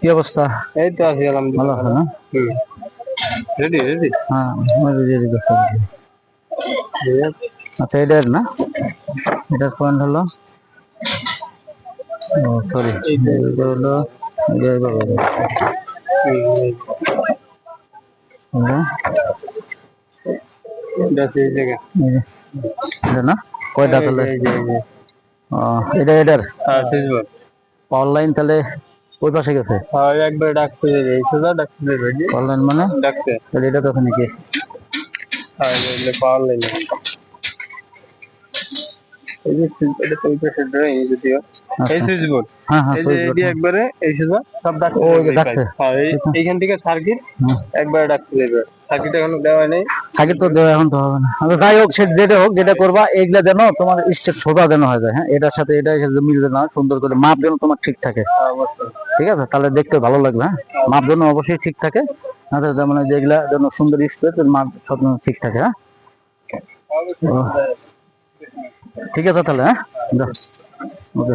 কি অবস্থা? এই তো আছি ভালো আলহামদুলিল্লাহ আছে ভালো। না? Ready ready. হ্যাঁ, আমি রেডি করতে পারছি। আচ্ছা, এটার না, এটার পয়েন্ট হলো, ও সরি, এই যে এটা হলো, এটা এইভাবে হবে। এটা, এই জায়গা। এই যে, এটা না, কয়টা এই যে তাহলে? এই যে এই যে। এটা এটার হ্যাঁ সুইচ বোর্ড। পাওয়ার লাইন তাহলে ওই পাশে গেছে। হ্যাঁ একবার ডাকতে যাবে এই সোজা ডাকতে যাবে জি। পাওয়ার লাইন মানে ডাকতে। তাহলে এটা তো ওখানে কি? হ্যাঁ এই পাওয়ার লাইন। এই যে এটা তো পাশে ড্রয়িং যদিও। এই আচ্ছা, সুইচ বোর্ড। হ্যাঁ হ্যাঁ, এই যে সুইচ বোর্ড, এডি হ্যাঁ। একবারে এই সোজা সব ডাকতে ও, ওই যাবে যে এই পাইপ। ডাকছে। হ্যাঁ ঠিক আছে। এইখান থেকে সার্কিট হুম। একবার ডাকতে যাবে। সার্কিট এখনো দেওয়া নেই। সাকিব তো দেওয়া এখন তো হবে না। আচ্ছা, যাই হোক, সে যেটা হোক, যেটা করবা এইগুলা যেন তোমার স্টেপ সোজা যেন হয়ে যায়। হ্যাঁ, এটার সাথে এটা মিলবে না, সুন্দর করে মাপ যেন তোমার ঠিক থাকে। অবশ্যই। ঠিক আছে, তাহলে দেখতে ভালো লাগবে। হ্যাঁ, মাপ যেন অবশ্যই ঠিক থাকে। মানে যেগুলা যেন সুন্দর স্পেস মাপ সব যেন ঠিক থাকে। হ্যাঁ, অবশ্যই। ঠিক আছে তাহলে। হ্যাঁ, যাও।